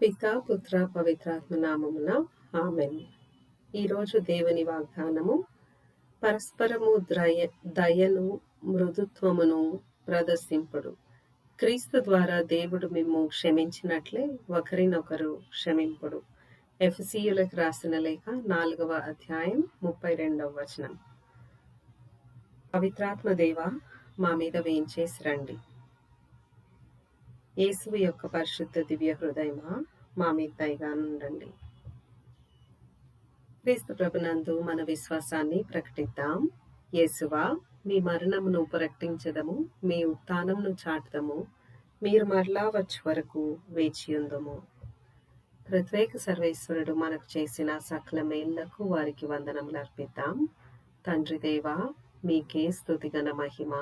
పితా పుత్ర పవిత్రాత్మ నామమున ఆమెన్. ఈరోజు దేవుని వాగ్దానము, పరస్పరము దయను మృదుత్వమును ప్రదర్శింపుడు. క్రీస్తు ద్వారా దేవుడు మిమ్ము క్షమించినట్లే ఒకరినొకరు క్షమింపుడు. ఎఫెసీయులకు రాసిన లేఖ 4వ అధ్యాయం 32వ వచనం. పవిత్రాత్మ దేవ, మా మీద వేంచేసి రండి. యేసువు యొక్క పరిశుద్ధ దివ్య హృదయమా, మా మీద దయగా ఉండండి. క్రీస్తు ప్రభునందు మన విశ్వాసాన్ని ప్రకటిద్దాం. యేసువా, మీ మరణమును ప్రకటించదము, మీ ఉత్థానమును చాటుదము, మీరు మరలా వచ్చే వరకు వేచియుందుము. ప్రత్యేక సర్వేశ్వరుడు మనకు చేసిన సకల మేళ్లకు వారికి వందనములు అర్పిద్దాం. తండ్రి దేవా, మీకే స్తుతిగన మహిమ.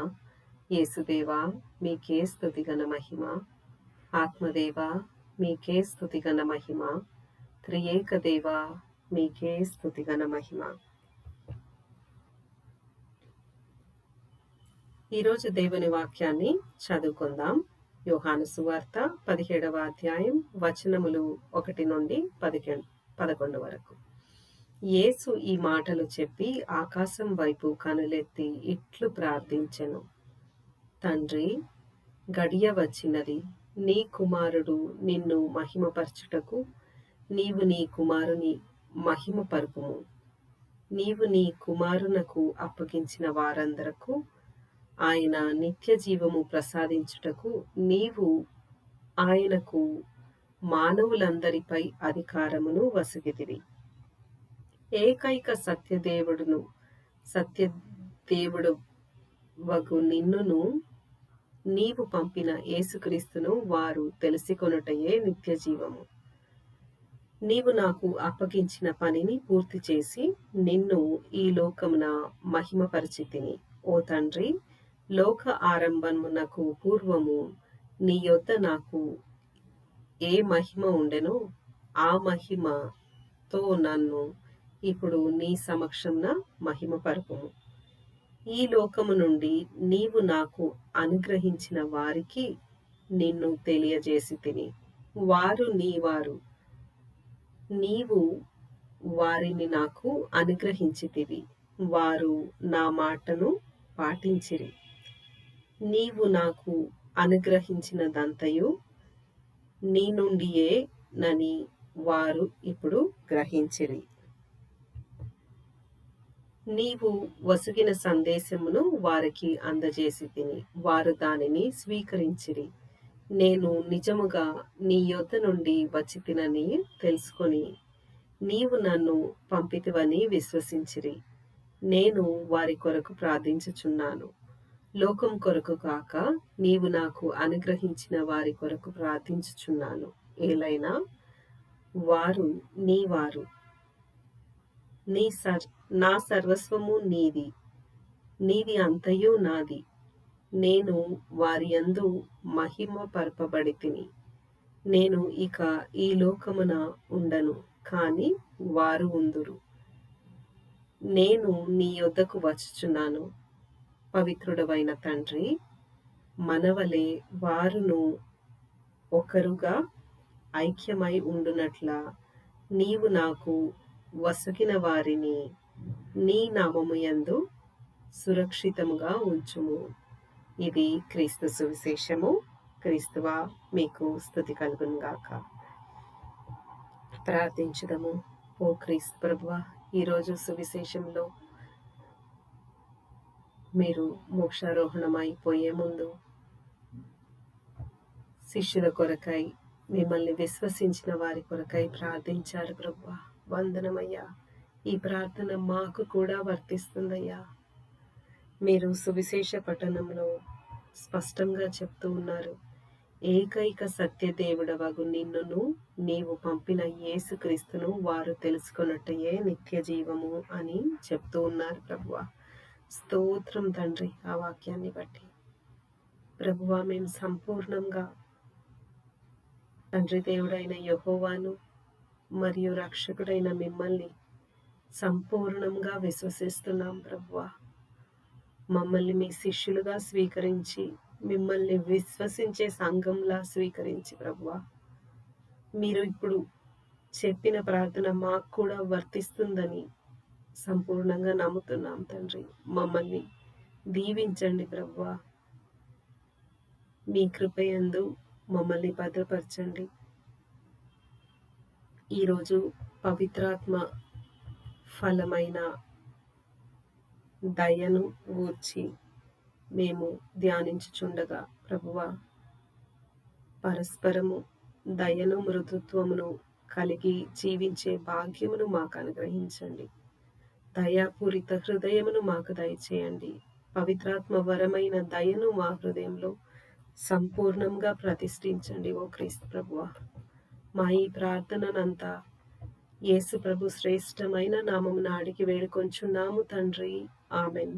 యేసుదేవా, మీకే స్తుతిగన మహిమ. ఆత్మదేవా, మీకే స్తుతిగన మహిమ. త్రియేక దేవా, మీకే స్తుతిగన మహిమ. ఈరోజు దేవుని వాక్యాన్ని చదువుకుందాం. యోహాను సువార్త 17వ అధ్యాయం వచనములు 1 నుండి 11 వరకు. యేసు ఈ మాటలు చెప్పి ఆకాశం వైపు కనులెత్తి ఇట్లు ప్రార్థించెను. తండ్రి, గడియ వచ్చినది. నీ కుమారుడు నిన్ను మహిమపరచుటకు నీవు నీ కుమారుని మహిమపరుపుము. నీవు నీ కుమారునకు అప్పగించిన వారందరకు ఆయన నిత్య జీవము ప్రసాదించుటకు నీవు ఆయనకు మానవులందరిపై అధికారమును వసగితివి. ఏకైక సత్యదేవుడు వగు నిన్నును నీవు పంపిన యేసుక్రీస్తును వారు తెలుసుకొనుటయే నిత్య జీవము. నీవు నాకు అప్పగించిన పనిని పూర్తి చేసి నిన్ను ఈ లోకమున మహిమపరిచితిని. ఓ తండ్రి, లోక ఆరంభమునకు పూర్వము నీ యొద్ద నాకు ఏ మహిమ ఉండెనో ఆ మహిమతో నన్ను ఇప్పుడు నీ సమక్షంన మహిమపరుపుము. ఈ లోకము నుండి నీవు నాకు అనుగ్రహించిన వారికి నిన్ను తెలియజేసితిని. వారు నీవారు. నీవు వారిని నాకు అనుగ్రహించితివి. వారు నా మాటను పాటించిరి. నీవు నాకు అనుగ్రహించినదంతయు నీ నుండియే నని వారు ఇప్పుడు గ్రహించిరి. నీవు వసుగిన సందేశమును వారికి అందజేసితిని. వారు దానిని స్వీకరించిరి. నేను నిజముగా నీ యొద్ద నుండి వచ్చితినని తెలుసుకొని నీవు నన్ను పంపితివని విశ్వసించిరి. నేను వారి కొరకు ప్రార్థించుచున్నాను. లోకం కొరకు కాక నీవు నాకు అనుగ్రహించిన వారి కొరకు ప్రార్థించుచున్నాను. ఏలైనా వారు నీవారు. నా సర్వస్వము నీది, నీది అంతయు నాది. నేను వారి యందు మహిమపరపబడితిని. నేను ఇక ఈ లోకమున ఉండను, కాని వారు ఉందురు. నేను నీ యొద్దకు వచ్చుచున్నాను. పవిత్రుడవైన తండ్రి, మనవలే వారును ఒకరుగా ఐక్యమై ఉండునట్ల నీవు నాకు వసగిన వారిని నీ నామము యందు సురక్షితముగా ఉంచుము. ఇది క్రీస్తు సువిశేషము. క్రీస్తువా, మీకు స్తుతి కలుగును గాక. ప్రార్థించుదము. ఓ క్రీస్తు ప్రభువా, ఈరోజు సువిశేషంలో మీరు మోక్షారోహణమైపోయే ముందు శిష్యుల కొరకై, మిమ్మల్ని విశ్వసించిన వారి కొరకై ప్రార్థించారు ప్రభువా. వందనమయ్యా. ఈ ప్రార్థన మాకు కూడా వర్తిస్తుందయ్యా. మీరు సువిశేష పఠనంలో స్పష్టంగా చెప్తూ ఉన్నారు, ఏకైక సత్యదేవుడవగు నిన్నును నీవు పంపిన యేసుక్రీస్తును వారు తెలుసుకొనుటయే నిత్య జీవము అని చెప్తూ ఉన్నారు ప్రభువా. స్తోత్రం తండ్రి, ఆ వాక్యాన్ని బట్టి. ప్రభువా, మేము సంపూర్ణంగా తండ్రి దేవుడైన యెహోవాను మరియు రక్షకుడైన మిమ్మల్ని సంపూర్ణంగా విశ్వసిస్తున్నాం ప్రభువా. మమ్మల్ని మీ శిష్యులుగా స్వీకరించి, మిమ్మల్ని విశ్వసించే సంఘంలా స్వీకరించి ప్రభువా, మీరు ఇప్పుడు చెప్పిన ప్రార్థన మాకు కూడా వర్తిస్తుందని సంపూర్ణంగా నమ్ముతున్నాం తండ్రి. మమ్మల్ని దీవించండి ప్రభువా. మీ కృపయందు మమ్మల్ని భద్రపరచండి. ఈరోజు పవిత్రాత్మ ఫలమైన దయను గూర్చి మేము ధ్యానించుచుండగా ప్రభువా, పరస్పరము దయను మృదుత్వమును కలిగి జీవించే భాగ్యమును మాకు అనుగ్రహించండి. దయాపూరిత హృదయమును మాకు దయచేయండి. పవిత్రాత్మ వరమైన దయను మా హృదయంలో సంపూర్ణంగా ప్రతిష్ఠించండి ఓ క్రీస్తు ప్రభువా. మా ఈ ప్రార్థననంతా యేసు ప్రభు శ్రేష్టమైన నామమున అడిగి వేడుకొంచున్నాము తండ్రి. ఆమెన్.